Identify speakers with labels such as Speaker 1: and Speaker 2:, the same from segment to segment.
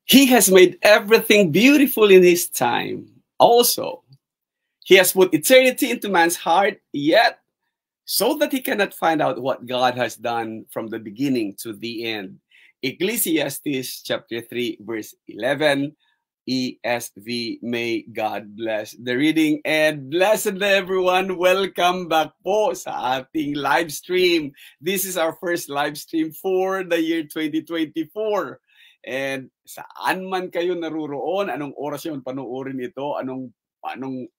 Speaker 1: He has made everything beautiful in His time. Also, He has put eternity into man's heart, yet so that he cannot find out what God has done from the beginning to the end. Ecclesiastes chapter 3, verse 11, ESV. May God bless the reading, and blessed everyone. Welcome back po sa ating live stream. This is our first live stream for the year 2024. And saan man kayo naruroon, anong oras yun panuorin ito, anong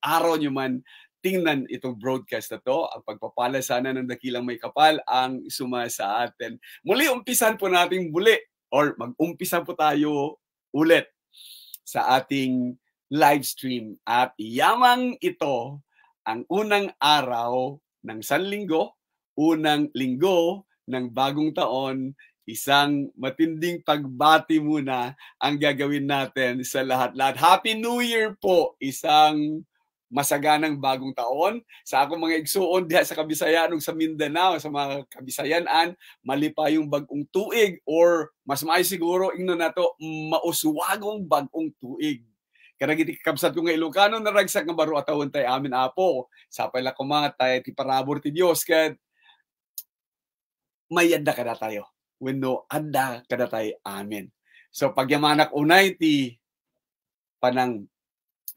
Speaker 1: araw nyo man tingnan itong broadcast na to, ang pagpapala sana ng dakilang may kapal ang suma sa atin. Muli, umpisan po natin muli, or mag-umpisa po tayo ulit sa ating live stream. At yamang ito ang unang araw ng sanlinggo, unang linggo ng bagong taon. Isang matinding pagbati muna ang gagawin natin sa lahat-lahat. Happy New Year po! Isang masaganang bagong taon. Sa akong mga igsuon diha sa Kabisayan ug sa Mindanao, sa mga Kabisayanan, mali pa yung bagong tuig, or mas maayo siguro ingnon nato mauswagong bagong tuig. Kada giti kabsat ko nga Ilocano na ragsak nga baro atawon tay amin apo. Sapay la ko mga tay ti parabor ti Dios ket mayadda kada tayo. Wenno adda kada tayo amin. So pagyamanak unay ti panang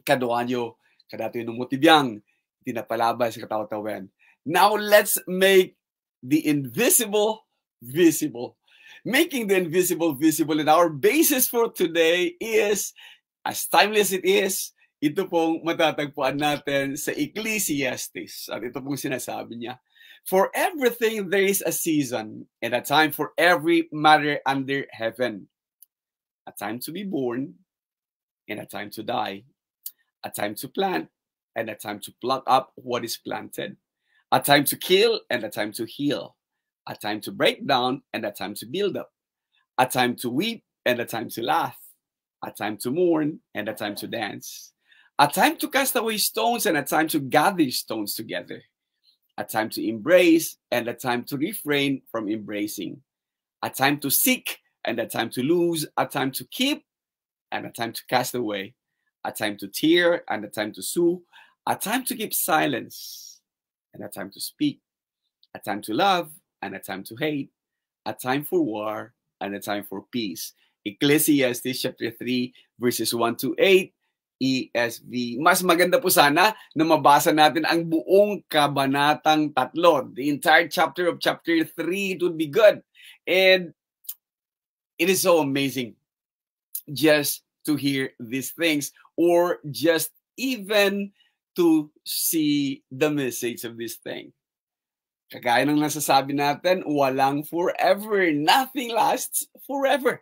Speaker 1: kaduanyo kada tayo numutibiyang tinapalabay sa kataw-tawen. Now let's make the invisible visible. Making the invisible visible, and our basis for today is, as timeless it is, ito pong matatagpuan natin sa Ecclesiastes. At ito pong sinasabi niya, for everything there is a season and a time for every matter under heaven. A time to be born and a time to die. A time to plant and a time to pluck up what is planted. A time to kill and a time to heal. A time to break down and a time to build up. A time to weep and a time to laugh. A time to mourn and a time to dance. A time to cast away stones and a time to gather stones together. A time to embrace and a time to refrain from embracing. A time to seek and a time to lose. A time to keep and a time to cast away. A time to tear and a time to sue. A time to keep silence and a time to speak. A time to love and a time to hate. A time for war and a time for peace. Ecclesiastes chapter 3 verses 1 to 8. ESV. Mas maganda po sana na mabasa natin ang buong kabanatang 3. The entire chapter of chapter 3, it would be good. And it is so amazing just to hear these things, or just even to see the message of this thing. Kagaya ng nasasabi natin, walang forever. Nothing lasts forever.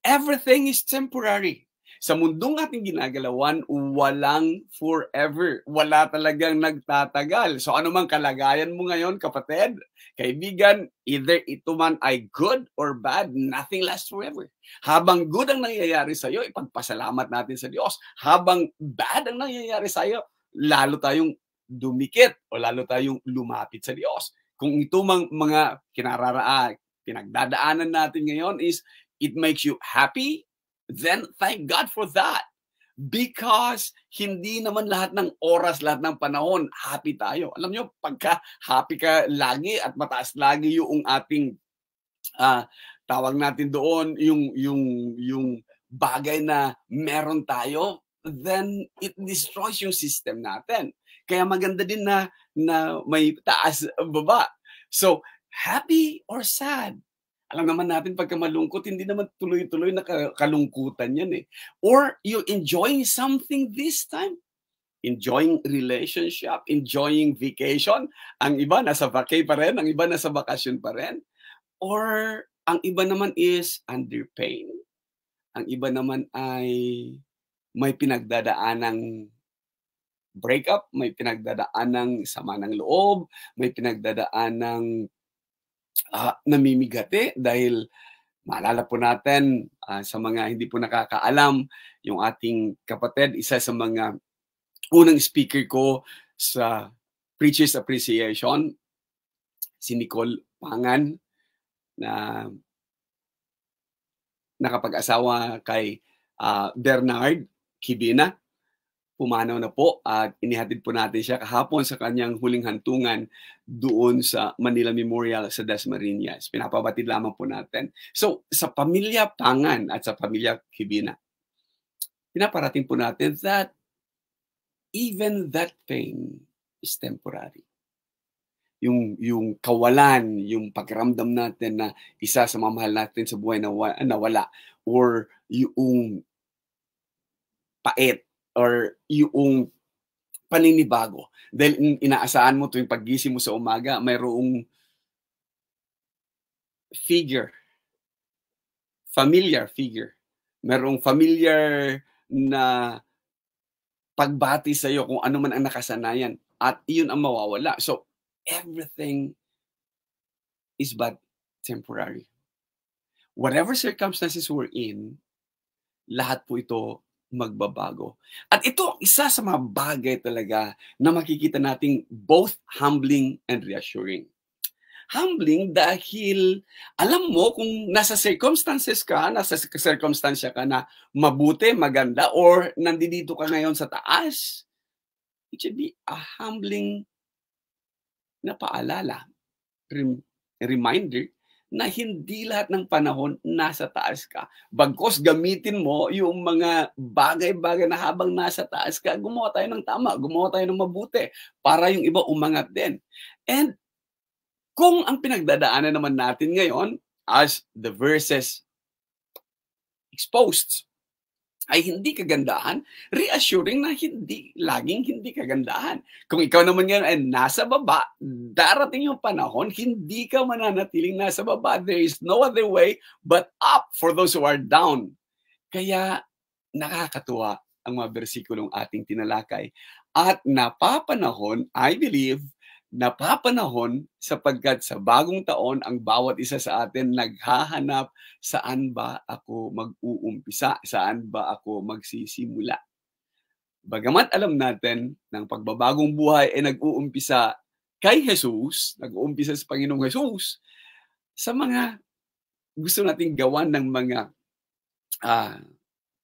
Speaker 1: Everything is temporary. Sa mundong ating ginagalawan, walang forever. Wala talagang nagtatagal. So ano mang kalagayan mo ngayon, kapatid, kaibigan, either ito man ay good or bad, nothing lasts forever. Habang good ang nangyayari sa iyo, ipagpasalamat natin sa Diyos. Habang bad ang nangyayari sa iyo, lalo tayong dumikit o lalo tayong lumapit sa Diyos. Kung ito mang mga pinagdadaanan natin ngayon is it makes you happy, then thank God for that. Because hindi naman lahat ng oras, lahat ng panahon, happy tayo. Alam nyo, pagka happy ka lagi at mataas lagi yung ating, tawag natin doon, yung bagay na meron tayo, then it destroys yung system natin. Kaya maganda din na may taas, baba. So, happy or sad? Alam naman natin pagka malungkot, hindi naman tuloy-tuloy na kalungkutan yan eh. Or you enjoying something this time? Enjoying relationship, enjoying vacation. Ang iba nasa vacay pa rin, ang iba nasa bakasyon pa rin. Or ang iba naman is under pain. Ang iba naman ay may pinagdadaanang breakup, may pinagdadaanang sama ng loob, may pinagdadaanang namimigati dahil maalala po natin sa mga hindi po nakakaalam, yung ating kapatid, isa sa mga unang speaker ko sa Preacher's Appreciation, si Nicole Pangan, na nakapag-asawa kay Bernard Kibina. Pumanaw na po at inihatid po natin siya kahapon sa kanyang huling hantungan doon sa Manila Memorial sa Dasmariñas. Pinapabatid lamang po natin. So, sa pamilya Pangan at sa pamilya Kibina, pinaparating po natin that even that pain is temporary. Yung kawalan, yung pakiramdam natin na isa sa mamahal natin sa buhay na nawala, or yung pait, or yung paninibago. Dahil inaasahan mo tuwing paggising mo sa umaga, mayroong figure, familiar figure. Mayroong familiar na pagbati sa iyo kung ano man ang nakasanayan, at iyon ang mawawala. So, everything is but temporary. Whatever circumstances we're in, lahat po ito magbabago. At ito, isa sa mga bagay talaga na makikita nating both humbling and reassuring. Humbling dahil alam mo kung nasa circumstances ka, nasa circumstansya ka na mabuti, maganda, or nandito ka ngayon sa taas, it should be a humbling na paalala, reminder, na hindi lahat ng panahon nasa taas ka. Bagkos gamitin mo yung mga bagay-bagay na habang nasa taas ka, gumawa tayo ng tama, gumawa tayo ng mabuti para yung iba umangat din. And kung ang pinagdadaanan naman natin ngayon, as the verses exposed, ay hindi kagandahan, reassuring na laging hindi kagandahan. Kung ikaw naman ngayon ay nasa baba, darating yung panahon, hindi ka mananatiling nasa baba. There is no other way but up for those who are down. Kaya nakakatuwa ang mga bersikulong ating tinalakay. At napapanahon, I believe, napapanahon sapagkat sa bagong taon, ang bawat isa sa atin naghahanap, saan ba ako mag-uumpisa? Saan ba ako magsisimula? Bagamat alam natin ng pagbabagong buhay ay nag-uumpisa kay Jesus, nag-uumpisa sa Panginoong Jesus, sa mga gusto nating gawan ng mga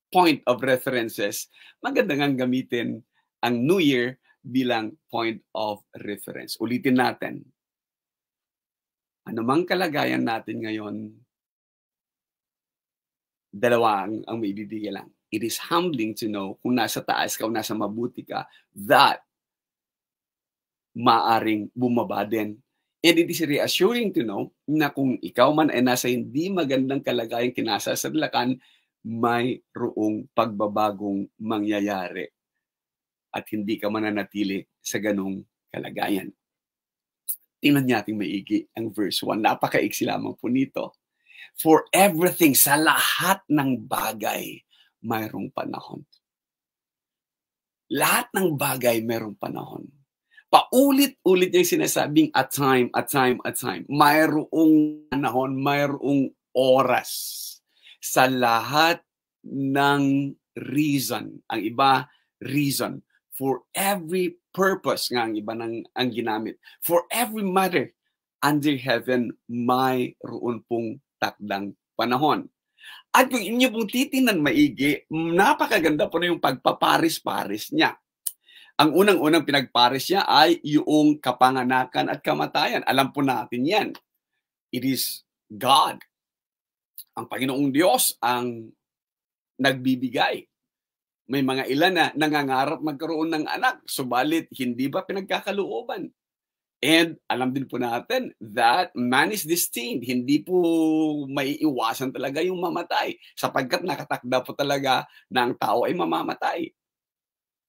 Speaker 1: point of references, maganda ngang gamitin ang New Year bilang point of reference. Ulitin natin. Anumang kalagayan natin ngayon, dalawa ang maibibigay lang. It is humbling to know kung nasa taas ka o nasa mabuti ka, that maaring bumaba din. And it is reassuring to know na kung ikaw man ay nasa hindi magandang kalagayan kinasasadlakan, mayroong pagbabagong mangyayari. At hindi ka mananatili sa ganong kalagayan. Tingnan natin maigi ang verse 1. Napakaiksi lamang po nito. For everything, sa lahat ng bagay, mayroong panahon. Lahat ng bagay, mayroong panahon. Paulit-ulit niya sinasabing at time, at time, at time. Mayroong panahon, mayroong oras. Sa lahat ng reason. Ang iba, reason. For every purpose nga ang iba ang ginamit. For every matter under heaven, mayroon pong takdang panahon. At kung inyo pong titingnan maigi, napakaganda po na yung pagpaparis-paris niya. Ang unang-unang pinagparis niya ay yung kapanganakan at kamatayan. Alam po natin yan. It is God, ang Panginoong Diyos, ang nagbibigay. May mga ilan na nangangarap magkaroon ng anak, subalit hindi ba pinagkakalooban? And alam din po natin that man is destined. Hindi po maiiwasan talaga yung mamatay, sapagkat nakatakda po talaga na ang tao ay mamamatay.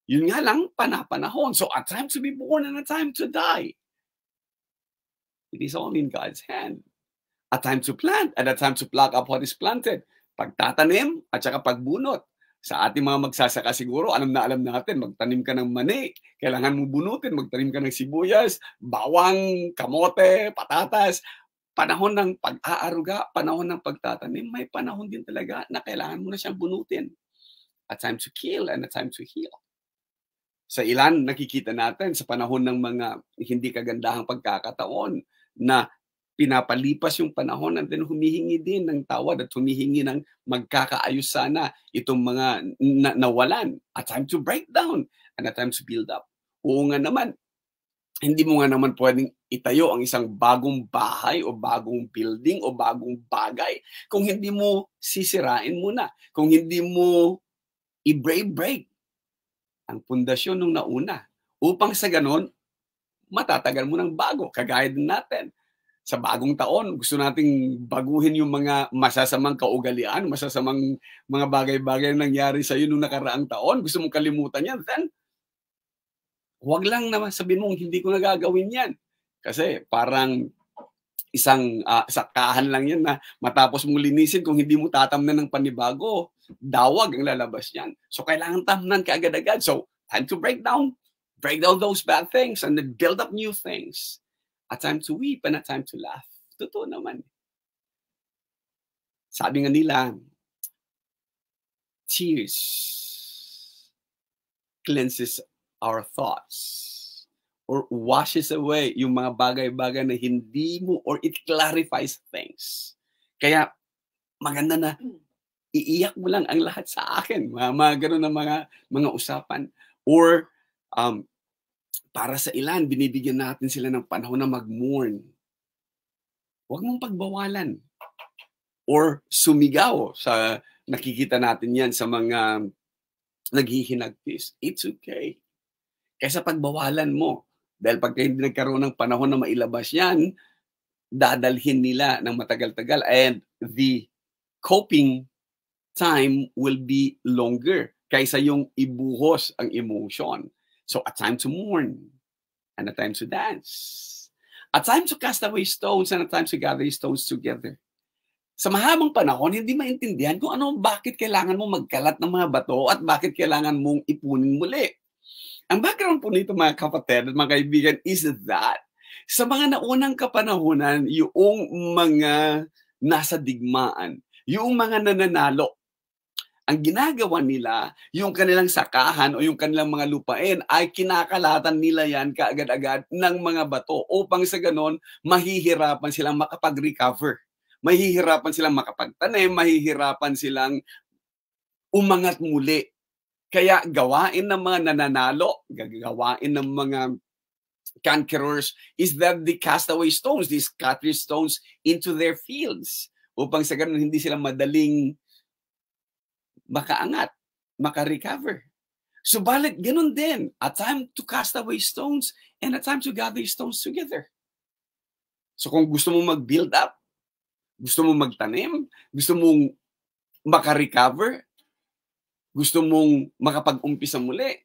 Speaker 1: Yun nga lang, panapanahon. So a time to be born and a time to die. It is all in God's hand. A time to plant and a time to pluck up what is planted. Pagtatanim at saka pagbunot. Sa ating mga magsasaka siguro, alam natin, magtanim ka ng mani, kailangan mong bunutin, magtanim ka ng sibuyas, bawang, kamote, patatas. Panahon ng pag-aaruga, panahon ng pagtatanim, may panahon din talaga na kailangan mo na siyang bunutin. A time to kill and a time to heal. Sa ilan, nakikita natin sa panahon ng mga hindi kagandahang pagkakataon na pinapalipas yung panahon and then humihingi din ng tawad at humihingi ng magkakaayos sana itong mga nawalan. A time to break down and a time to build up. Oo nga naman, hindi mo nga naman pwedeng itayo ang isang bagong bahay o bagong building o bagong bagay kung hindi mo sisirain muna, kung hindi mo i-break ang pundasyon nung nauna. Upang sa ganon, matatagal mo ng bago. Kagaya din natin. Sa bagong taon, gusto nating baguhin yung mga masasamang kaugalian, masasamang mga bagay-bagay na nangyari sa iyo nung nakaraang taon. Gusto mong kalimutan yan. Then, huwag lang naman sabihin mong hindi ko nagagawin yan. Kasi parang isang sakahan lang yan na matapos mong linisin, kung hindi mo tatamnan ng panibago, dawag ang lalabas yan. So, kailangan tamnan ka agad-agad. So, time to break down those bad things and then build up new things. A time to weep and a time to laugh. Totoo naman. Sabi nga nila, tears cleanses our thoughts or washes away yung mga bagay-bagay na hindi mo, or it clarifies things. Kaya maganda na iiyak mo lang ang lahat sa akin. Mga ganun na mga usapan. Or para sa ilan, binibigyan natin sila ng panahon na mag-mourn. Huwag mong pagbawalan. Or sumigaw. Nakikita natin yan sa mga naghihinagpis. It's okay. Kaysa pagbawalan mo. Dahil pagka hindi nagkaroon ng panahon na mailabas yan, dadalhin nila ng matagal-tagal. And the coping time will be longer kaysa yung ibuhos ang emotion. So, a time to mourn, and a time to dance. A time to cast away stones, and a time to gather stones together. Sa mahabang panahon, hindi maintindihan kung bakit kailangan mo magkalat ng mga bato at bakit kailangan mong ipunin muli. Ang background po nito, mga kapatid at mga kaibigan, is that sa mga naunang kapanahunan, yung mga nasa digmaan, yung mga nananalo, ang ginagawa nila, yung kanilang sakahan o yung kanilang mga lupain ay kinakalatan nila yan kaagad-agad ng mga bato upang sa ganon mahihirapan silang makapag-recover. Mahihirapan silang makapagtanim, mahihirapan silang umangat muli. Kaya gawain ng mga nananalo, gawain ng mga conquerors is that they cast away stones, they scatter stones into their fields upang sa ganon hindi sila madaling makaangat, maka-recover. Subalit, ganun din. A time to cast away stones and a time to gather stones together. So kung gusto mong mag-build up, gusto mong magtanim, gusto mong maka-recover, gusto mong makapag-umpisa muli,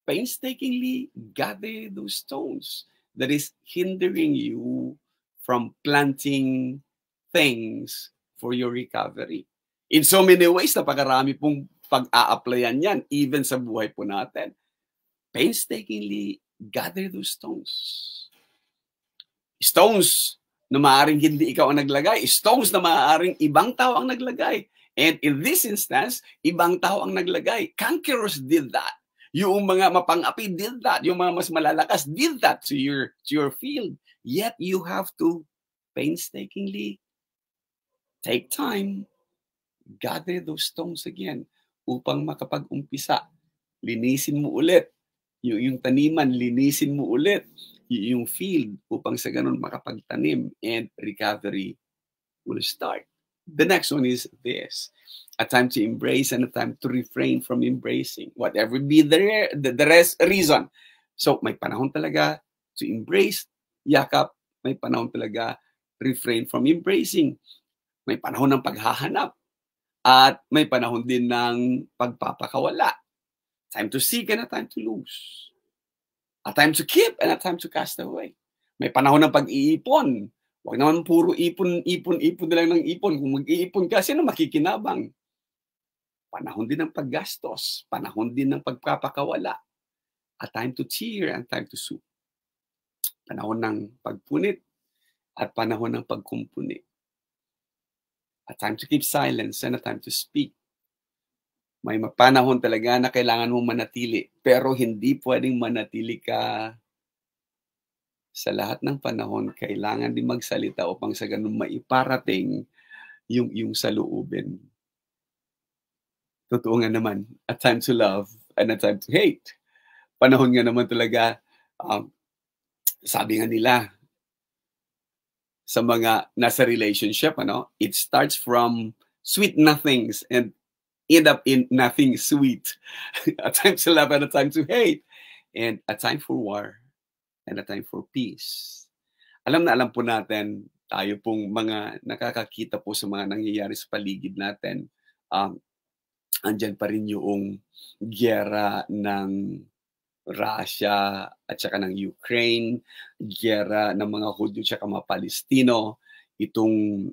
Speaker 1: painstakingly gather those stones that is hindering you from planting things for your recovery. In so many ways, napakarami pong pag-a-applyan yan, even sa buhay po natin. Painstakingly gather those stones. Stones na maaaring hindi ikaw ang naglagay. Stones na maaaring ibang tao ang naglagay. And in this instance, ibang tao ang naglagay. Conquerors did that. Yung mga mapang-api did that. Yung mga mas malalakas did that to your field. Yet you have to painstakingly take time, gather those stones again upang makapag-umpisa. Linisin mo ulit yung taniman, linisin mo ulit yung field upang sa ganun makapagtanim and recovery will start. The next one is this. A time to embrace and a time to refrain from embracing. Whatever be the reason. So may panahon talaga to embrace, yakap. May panahon talaga refrain from embracing. May panahon ng paghahanap. At may panahon din ng pagpapakawala. Time to seek and a time to lose. A time to keep and a time to cast away. May panahon ng pag-iipon. Huwag naman puro ipon na lang ng ipon. Kung mag-iipon ka, sino makikinabang? Panahon din ng paggastos. Panahon din ng pagpapakawala. A time to cheer and time to soothe. Panahon ng pagpunit at panahon ng pagkumpuni. A time to keep silence and a time to speak. May panahon talaga na kailangan mong manatili, pero hindi pwedeng manatili ka sa lahat ng panahon, kailangan din magsalita upang sa ganun maiparating yung saloobin. Totoo nga naman, a time to love and a time to hate. Panahon nga naman talaga, um, sabi nga nila, sa mga nasa relationship, it starts from sweet nothings and end up in nothing sweet. A time to love and a time to hate. And a time for war and a time for peace. Alam na alam po natin, tayo pong mga nakakakita po sa mga nangyayari sa paligid natin, andyan pa rin yung giyera ng Russia at saka ng Ukraine, giyera ng mga Hudyo at saka mga Palestino, itong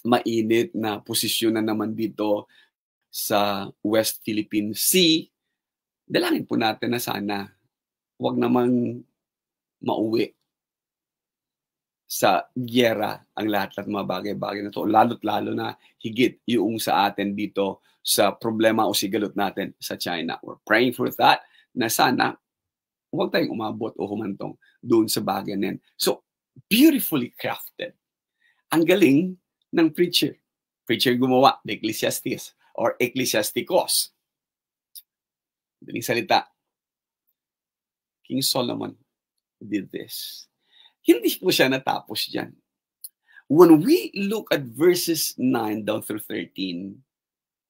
Speaker 1: mainit na posisyon na naman dito sa West Philippine Sea. Dalangin po natin na sana huwag namang mauwi sa giyera ang lahat ng mga bagay-bagay na to, lalo't lalo na higit yung sa atin dito sa problema o sigalot natin sa China. We're praying for that, na sana huwag tayong umabot o humantong doon sa bagay na yan. So, beautifully crafted. Ang galing ng preacher. Preacher gumawa, the Ecclesiastes or Ecclesiasticos. Daling salita. King Solomon did this. Hindi po siya natapos dyan. When we look at verses 9 down through 13,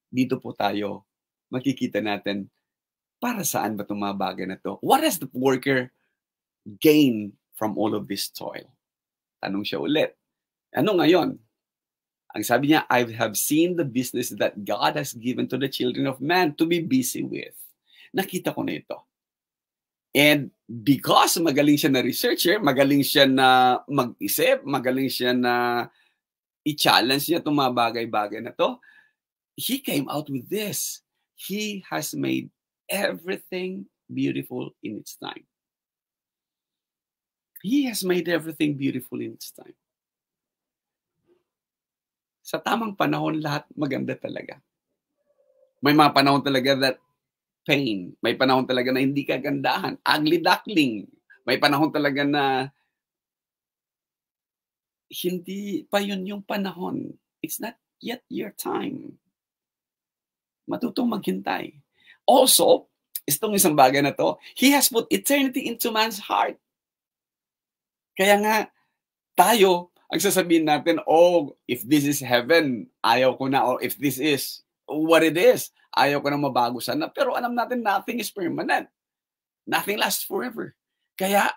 Speaker 1: dito po tayo makikita natin para saan ba itong mga bagay na to? What has the worker gained from all of this toil? Tanong siya ulit. Ano ngayon? Ang sabi niya, I have seen the business that God has given to the children of man to be busy with. Nakita ko na ito. And because magaling siya na researcher, magaling siya na mag-isip, magaling siya na i-challenge niya itong mga bagay-bagay na to, he came out with this. He has made everything beautiful in its time. He has made everything beautiful in its time. Sa tamang panahon, lahat maganda talaga. May mga panahon talaga that pain. May panahon talaga na hindi kagandahan. Ugly duckling. May panahon talaga na hindi pa yun yung panahon. It's not yet your time. Matutong maghintay. Also, itong isang bagay na to, He has put eternity into man's heart. Kaya nga, tayo, ang sasabihin natin, oh, if this is heaven, ayaw ko na. Or if this is what it is, ayaw ko na mabago sana. Pero alam natin, nothing is permanent. Nothing lasts forever. Kaya,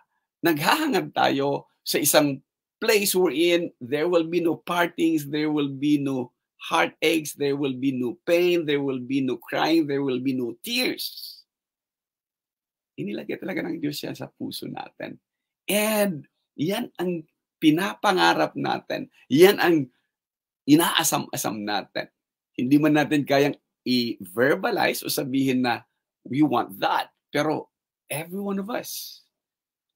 Speaker 1: naghahangad tayo sa isang place wherein there will be no partings, there will be no heartaches, there will be no pain, there will be no crying, there will be no tears. Inilagay talaga ng Diyos yan sa puso natin. And yan ang pinapangarap natin. Yan ang inaasam-asam natin. Hindi man natin kayang i-verbalize o sabihin na we want that. Pero every one of us,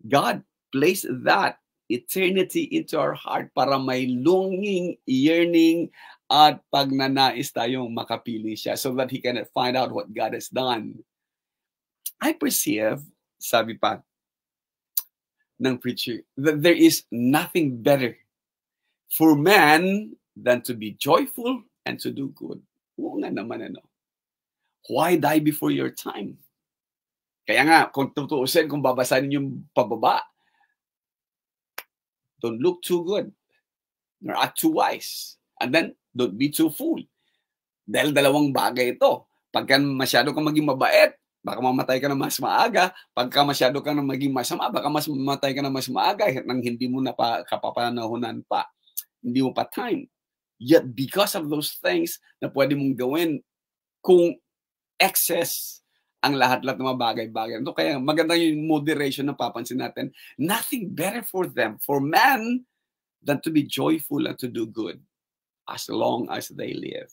Speaker 1: God placed that eternity into our heart para may longing, yearning, at pagnanais tayong makapili siya so that He can find out what God has done. I perceive, sabi pa ng preacher, that there is nothing better for man than to be joyful and to do good. Oo nga naman, Why die before your time? Kaya nga, kung tutuusin, kung babasahin yung pababa, don't look too good, nor act too wise. And then, don't be too fool. Dahil dalawang bagay ito. Pagka masyado kang maging mabait, baka mamatay ka na mas maaga. Pagka masyado kang maging masama, baka mas mamatay ka na mas maaga nang hindi mo na kapapanahonan pa. Hindi mo pa time. Yet because of those things na pwede mong gawin, kung excess ang lahat-lahat ng mga bagay-bagay. Ito kaya maganda yung moderation na papansin natin. Nothing better for them, for man, than to be joyful and to do good as long as they live.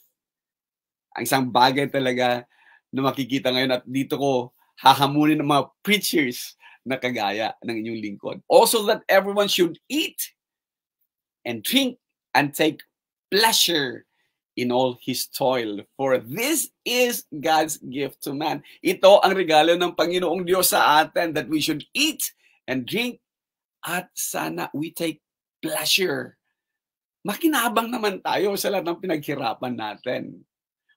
Speaker 1: Ang isang bagay talaga na makikita ngayon at dito ko hahamunin ng mga preachers na kagaya ng inyong lingkod. Also that everyone should eat and drink and take pleasure in all his toil. For this is God's gift to man. Ito ang regalo ng Panginoong Diyos sa atin, that we should eat and drink At sana we take pleasure. Makinabang naman tayo sa lahat ng pinaghirapan natin.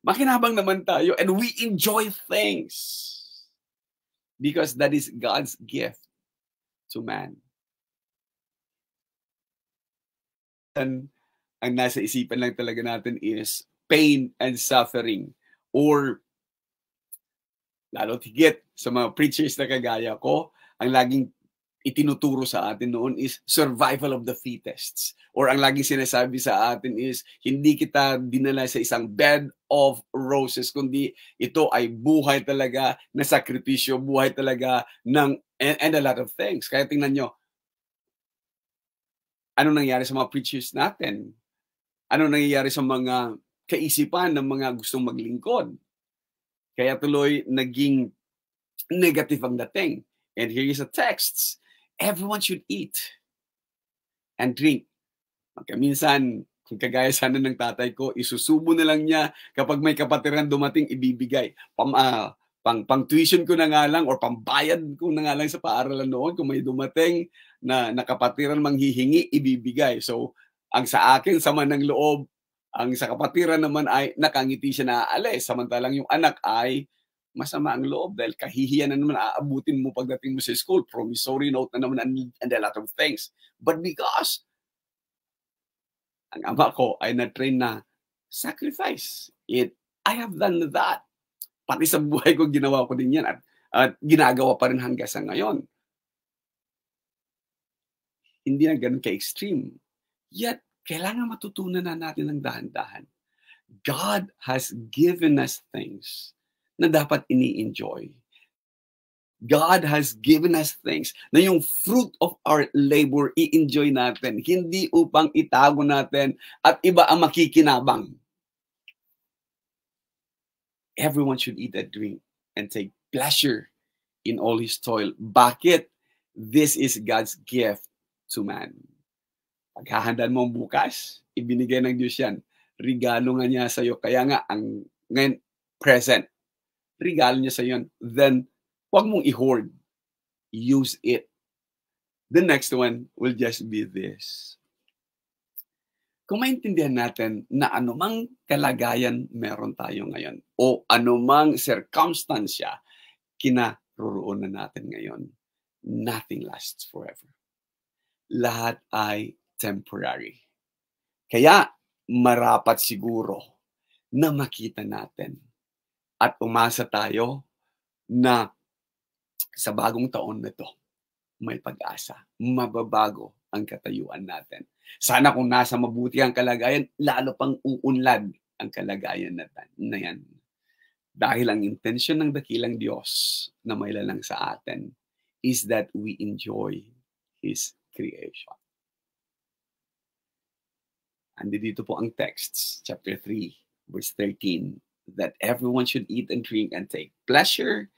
Speaker 1: Makinabang naman tayo and we enjoy things. Because that is God's gift to man. And ang nasa isipan lang talaga natin is pain and suffering. Or lalo higit sa mga preachers na kagaya ko, ang laging itinuturo sa atin noon is survival of the fittest. Or ang laging sinasabi sa atin is, hindi kita dinala sa isang bed of roses, kundi ito ay buhay talaga na sakripisyo, buhay talaga ng, and a lot of things. Kaya tingnan nyo, ano nangyari sa mga preachers natin? Ano nangyayari sa mga kaisipan ng mga gustong maglingkod? Kaya tuloy naging negative ang dating. And here is a text. Everyone should eat and drink. Minsan, kung kagaya sana ng tatay ko, isusubo na lang niya kapag may kapatiran dumating, ibibigay. Pang tuition ko na nga lang or pambayad ko na nga lang sa paaralan noon, kung may dumating na kapatiran manghihingi, ibibigay. So, ang sa akin, sama ng loob, ang sa kapatiran naman ay nakangiti siya na aalis. Samantalang yung anak ay masama ang loob dahil kahihiyan na naman aabutin mo pagdating mo sa school. Promissory note na naman and a lot of things. But because ang ama ko ay na-train na sacrifice, I have done that. Pati sa buhay ko, ginawa ko din yan at ginagawa pa rin hanggang sa ngayon. Hindi na ganun ka-extreme. Yet, kailangan matutunan na natin ng dahan-dahan. God has given us things na dapat ini-enjoy. God has given us things na yung fruit of our labor, i-enjoy natin. Hindi upang itago natin at iba ang makikinabang. Everyone should eat and drink and take pleasure in all his toil. Bakit? This is God's gift to man. Paghahandaan mo bukas, ibinigay ng Diyos yan. Regalo nga niya sa'yo. Kaya nga, ang ngayon, present. Regalo niya sa'yo yan. Then, huwag mong i-hoard. Use it. The next one will just be this. Kung maintindihan natin na anumang kalagayan meron tayo ngayon o anumang circumstansya kinaroroonan natin ngayon, nothing lasts forever. Lahat ay temporary. Kaya marapat siguro na makita natin at umasa tayo na sa bagong taon na ito, may pag-asa, mababago ang katayuan natin. Sana kung nasa mabuti ang kalagayan, lalo pang uunlad ang kalagayan na yan. Dahil ang intensyon ng dakilang Diyos na may lalang sa atin is that we enjoy His creation. Andi dito po ang texts, chapter 3, verse 13, that everyone should eat and drink and take pleasure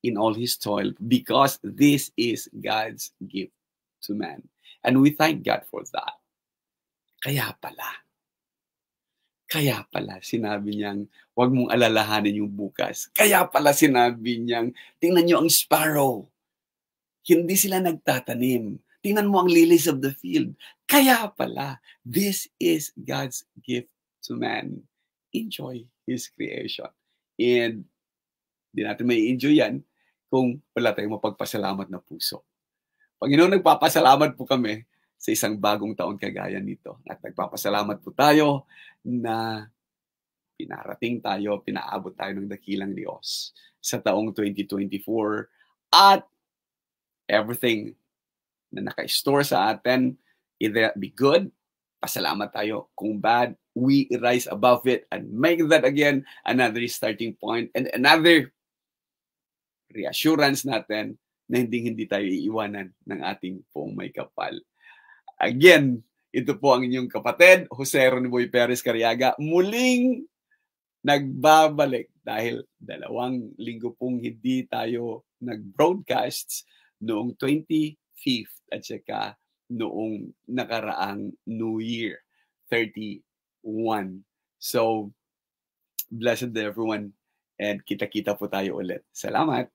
Speaker 1: in all his toil because this is God's gift to man. And we thank God for that. Kaya pala sinabi niyang huwag mong alalahanin yung bukas. Kaya pala sinabi niyang tingnan niyo ang sparrow. Hindi sila nagtatanim. Tingnan mo ang lilies of the field. Kaya pala, this is God's gift to man. Enjoy His creation. And di natin may enjoy yan kung wala tayong mapagpasalamat na puso. Panginoon, nagpapasalamat po kami sa isang bagong taon kagaya nito. At nagpapasalamat po tayo na pinarating tayo, pinaabot tayo ng dakilang Diyos sa taong 2024 at everything na naka-store sa atin, either be good, pasalamat tayo. Kung bad, we rise above it and make that again another starting point and another reassurance natin na hindi tayo iiwanan ng ating poong may kapal. Again, ito po ang inyong kapatid, Jose Roniboy Perez Cariaga, muling nagbabalik dahil 2 linggo pong hindi tayo nag-broadcasts noong 25th at saka noong nakaraang New Year, 31. So, blessed everyone and kita-kita po tayo ulit. Salamat!